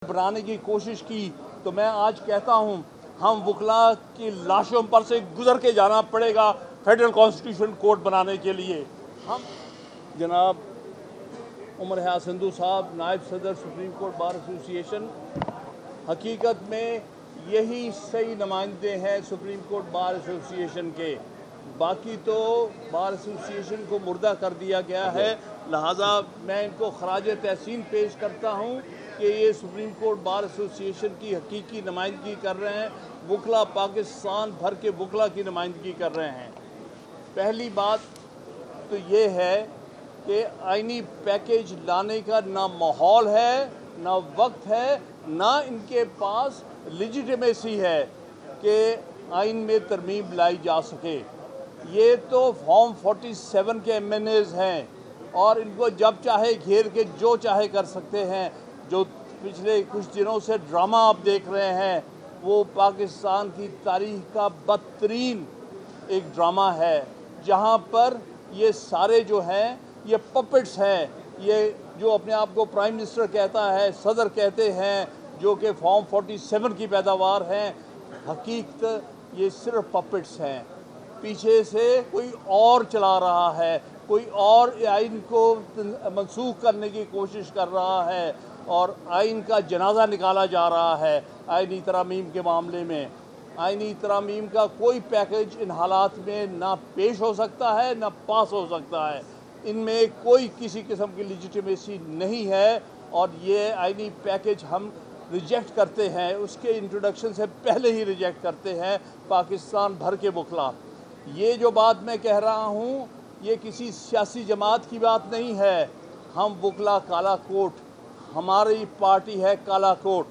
बनाने की कोशिश की तो मैं आज कहता हूं हम वकला की लाशों पर से गुजर के जाना पड़ेगा फेडरल कॉन्स्टिट्यूशन कोर्ट बनाने के लिए। हम जनाब उमर हयात संधू साहब नायब सदर सुप्रीम कोर्ट बार एसोसिएशन, हकीकत में यही सही नुमाइंदे हैं सुप्रीम कोर्ट बार एसोसिएशन के। बाकी तो बार एसोसिएशन को मुर्दा कर दिया गया है, लिहाजा मैं इनको खराज तहसीन पेश करता हूँ कि ये सुप्रीम कोर्ट बार एसोसिएशन की हकीकी नुमाइंदगी कर रहे हैं, वकला पाकिस्तान भर के वकला की नुमाइंदगी कर रहे हैं। पहली बात तो ये है कि आइनी पैकेज लाने का ना माहौल है, ना वक्त है, ना इनके पास लेजिटिमेसी है कि आइन में तरमीम लाई जा सके। ये तो फॉर्म 47 के MNAs हैं और इनको जब चाहे घेर के जो चाहे कर सकते हैं। जो पिछले कुछ दिनों से ड्रामा आप देख रहे हैं वो पाकिस्तान की तारीख का बदतरीन एक ड्रामा है, जहां पर ये सारे जो हैं ये पपेट्स हैं। ये जो अपने आप को प्राइम मिनिस्टर कहता है, सदर कहते हैं, जो कि फॉर्म 47 की पैदावार हैं, हकीकत ये सिर्फ पपेट्स हैं। पीछे से कोई और चला रहा है, कोई और आइन को मनसूख करने की कोशिश कर रहा है और आइन का जनाजा निकाला जा रहा है। आइनी तरामीम के मामले में आइनी तरामीम का कोई पैकेज इन हालात में ना पेश हो सकता है ना पास हो सकता है। इनमें कोई किसी किस्म की लेजिटिमेसी नहीं है और ये आइनी पैकेज हम रिजेक्ट करते हैं, उसके इंट्रोडक्शन से पहले ही रिजेक्ट करते हैं पाकिस्तान भर के वकला। ये जो बात मैं कह रहा हूँ ये किसी सियासी जमात की बात नहीं है। हम वकला काला कोट, हमारी पार्टी है काला कोट।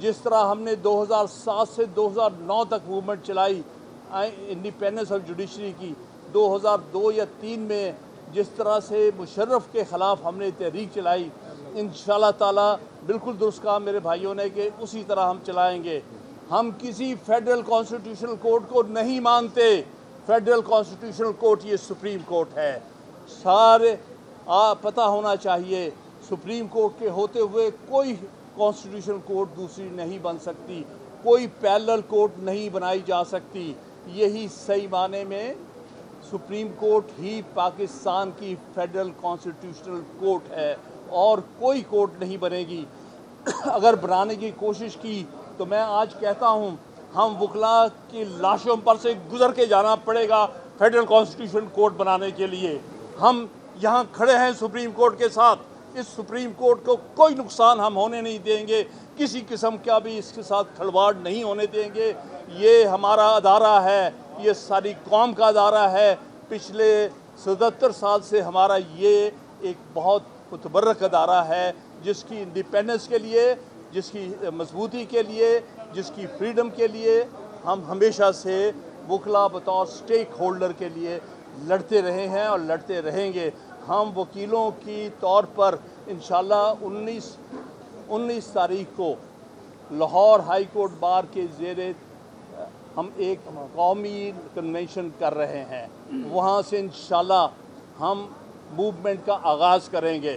जिस तरह हमने 2007 से 2009 तक मूवमेंट चलाई इंडिपेंडेंस ऑफ जुडिशरी की, 2002 या 3 में जिस तरह से मुशर्रफ के ख़िलाफ़ हमने तहरीक चलाई, इंशाअल्लाह ताला बिल्कुल दुरुस्त कहा मेरे भाइयों ने कि उसी तरह हम चलाएंगे। हम किसी फेडरल कॉन्स्टिट्यूशनल कोर्ट को नहीं मानते। फेडरल कॉन्स्टिट्यूशनल कोर्ट ये सुप्रीम कोर्ट है। सारे पता होना चाहिए सुप्रीम कोर्ट के होते हुए कोई कॉन्स्टिट्यूशनल कोर्ट दूसरी नहीं बन सकती, कोई पैरेलल कोर्ट नहीं बनाई जा सकती। यही सही माने में सुप्रीम कोर्ट ही पाकिस्तान की फेडरल कॉन्स्टिट्यूशनल कोर्ट है और कोई कोर्ट नहीं बनेगी। अगर बनाने की कोशिश की तो मैं आज कहता हूँ हम वकला की लाशों पर से गुजर के जाना पड़ेगा फेडरल कॉन्स्टिट्यूशन कोर्ट बनाने के लिए। हम यहाँ खड़े हैं सुप्रीम कोर्ट के साथ। इस सुप्रीम कोर्ट को कोई नुकसान हम होने नहीं देंगे, किसी किस्म का भी इसके साथ खिलवाड़ नहीं होने देंगे। ये हमारा अदारा है, ये सारी कौम का अदारा है। पिछले 77 साल से हमारा ये एक बहुत मुतबर्रक अदारा है, जिसकी इंडिपेंडेंस के लिए, जिसकी मजबूती के लिए, जिसकी फ्रीडम के लिए हम हमेशा से वकला बतौर स्टेक होल्डर के लिए लड़ते रहे हैं और लड़ते रहेंगे। हम वकीलों की तौर पर इंशाअल्लाह 19 तारीख को लाहौर हाई कोर्ट बार के ज़ेरे हम एक कौमी कन्वेंशन कर रहे हैं। वहाँ से इंशाअल्लाह हम मूवमेंट का आगाज़ करेंगे।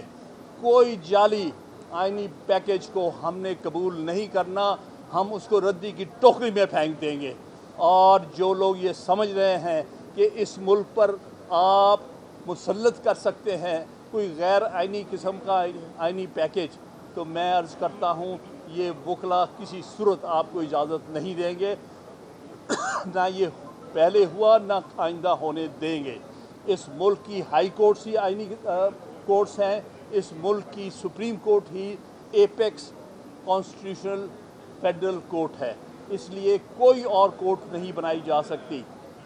कोई जाली आइनी पैकेज को हमने कबूल नहीं करना, हम उसको रद्दी की टोकरी में फेंक देंगे। और जो लोग ये समझ रहे हैं कि इस मुल्क पर आप मुसल्लत कर सकते हैं कोई गैर आइनी किस्म का आइनी पैकेज, तो मैं अर्ज़ करता हूँ ये वकला किसी सूरत आपको इजाज़त नहीं देंगे, ना ये पहले हुआ ना आइंदा होने देंगे। इस मुल्क की हाई कोर्ट्स ही आइनी कोर्ट्स हैं, इस मुल्क की सुप्रीम कोर्ट ही एपेक्स कॉन्स्टिट्यूशनल फेडरल कोर्ट है, इसलिए कोई और कोर्ट नहीं बनाई जा सकती।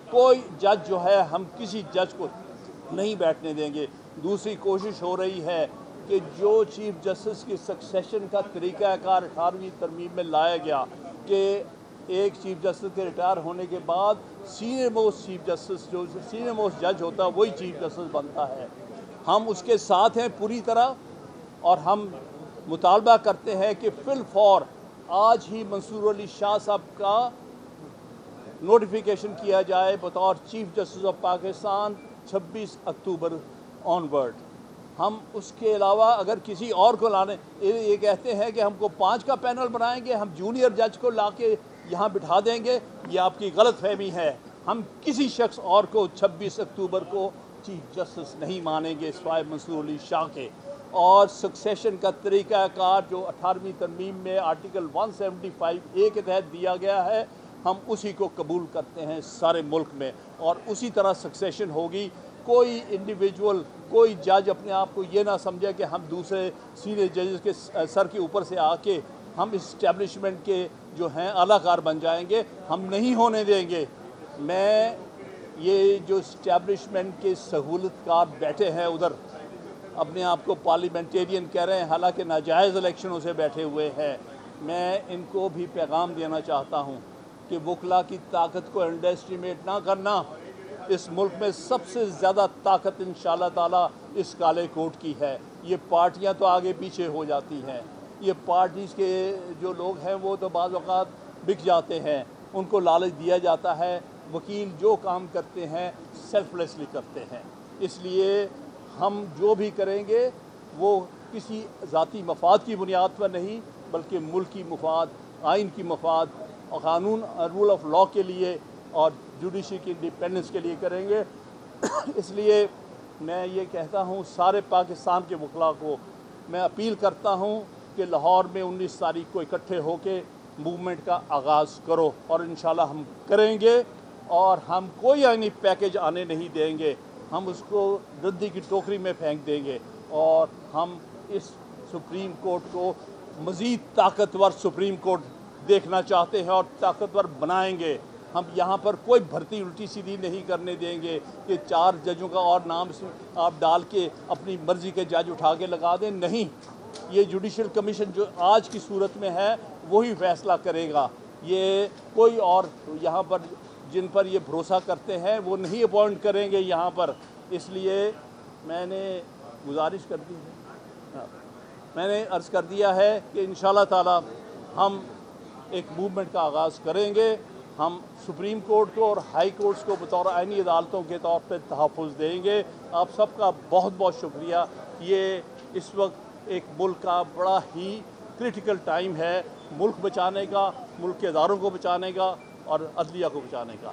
कोई जज जो है हम किसी जज को नहीं बैठने देंगे। दूसरी कोशिश हो रही है कि जो चीफ जस्टिस की सक्सेशन का तरीक़ाकार 18वीं तरमीम में लाया गया कि एक चीफ जस्टिस के रिटायर होने के बाद सीनियर मोस्ट चीफ जस्टिस जो सीनियर मोस्ट जज होता है वही चीफ जस्टिस बनता है। हम उसके साथ हैं पूरी तरह और हम मुतालबा करते हैं कि फिल फॉर आज ही मंसूर अली शाह साहब का नोटिफिकेशन किया जाए बतौर chief justice of Pakistan 26 October onward. ہم اس کے علاوہ اگر کسی اور کو لانے، یہ کہتے ہیں کہ ہم کو 5 کا پینل بنائیں گے، ہم جونیئر جج کو لا کے یہاں بٹھا دیں گے، یہ آپ کی غلط فہمی ہے۔ ہم کسی شخص اور کو 26 اکتوبر کو چیف جسٹس نہیں مانیں گے سوائے منصور علی شاہ کے۔ اور سکسیشن کا طریقہ کار جو 18ویں ترمیم میں آرٹیکل 175A کے تحت دیا گیا ہے، ہم اسی کو قبول کرتے ہیں سارے ملک میں، اور اسی طرح سکسیشن ہوگی۔ کوئی انڈیویجول، کوئی جج اپنے آپ کو یہ نہ سمجھے کہ ہم دوسرے سینئر ججز کے سر کے اوپر سے آ کے ہم اسٹیبلشمنٹ کے جو ہیں اعلیٰ کار بن جائیں گے، ہم نہیں ہونے دیں گے۔ میں یہ جو اسٹیبلشمنٹ کے سہولت کار بیٹھے ہیں ادھر، اپنے آپ کو پارلیمنٹیرین کہہ رہے ہیں، حالانکہ ناجائز الیکشنوں سے بیٹھے ہوئے ہیں، میں ان کو بھی پیغام دینا چاہتا ہوں کہ وکلا کی طاقت کو انڈر ایسٹیمیٹ نہ کرنا۔ اس ملک میں سب سے زیادہ طاقت انشاءاللہ تعالیٰ اس کالے کوٹ کی ہے۔ یہ پارٹیاں تو آگے پیچھے ہو جاتی ہیں، یہ پارٹیز کے جو لوگ ہیں وہ تو بعض اوقات بک جاتے ہیں، ان کو لالچ دیا جاتا ہے۔ وکیل جو کام کرتے ہیں سیلف لیسلی کرتے ہیں، اس لیے ہم جو بھی کریں گے وہ کسی ذاتی مفاد کی بنیاد پر نہیں، بلکہ ملکی مفاد، آئین کی مفاد اور قانون رول آف لاء کے لیے اور جوڈیشری کی انڈیپینڈنس کے لیے کریں گے۔ اس لیے میں یہ کہتا ہوں سارے پاکستان کے وکلاء کو، میں اپیل کرتا ہوں کہ لاہور میں 19 تاریخ کو اکٹھے ہو کے موومنٹ کا آغاز کرو، اور انشاءاللہ ہم کریں گے، اور ہم کوئی آئینی پیکج آنے نہیں دیں گے، ہم اس کو ردی کی ٹوکری میں پھینک دیں گے، اور ہم اس سپریم کورٹ کو مزید طاقتور سپریم کورٹ دیکھنا چاہتے ہیں اور طاقتور بنائیں گے۔ ہم یہاں پر کوئی بھرتی الٹی سیدھی نہیں کرنے دیں گے کہ 4 ججوں کا اور نام آپ ڈال کے اپنی مرضی کے جج اٹھا کے لگا دیں، نہیں۔ یہ جوڈیشل کمیشن جو آج کی صورت میں ہے وہی فیصلہ کرے گا، یہ کوئی اور یہاں پر جن پر یہ بھروسہ کرتے ہیں وہ نہیں اپوائنٹ کریں گے یہاں پر۔ اس لیے میں نے گزارش کر دی ہے، میں نے عرض کر دیا ہے کہ انشاءاللہ تعالی ہم ایک موومنٹ کا آغاز کریں گے۔ ہم سپریم کورٹ کو اور ہائی کورٹس کو بطور آئینی عدالتوں کے طور پہ تحفظ دیں گے۔ آپ سب کا بہت بہت شکریہ۔ یہ اس وقت ایک ملک کا بڑا ہی کرٹیکل ٹائم ہے، ملک بچانے کا، ملک کے اداروں کو بچانے کا اور عدلیہ کو بچانے کا۔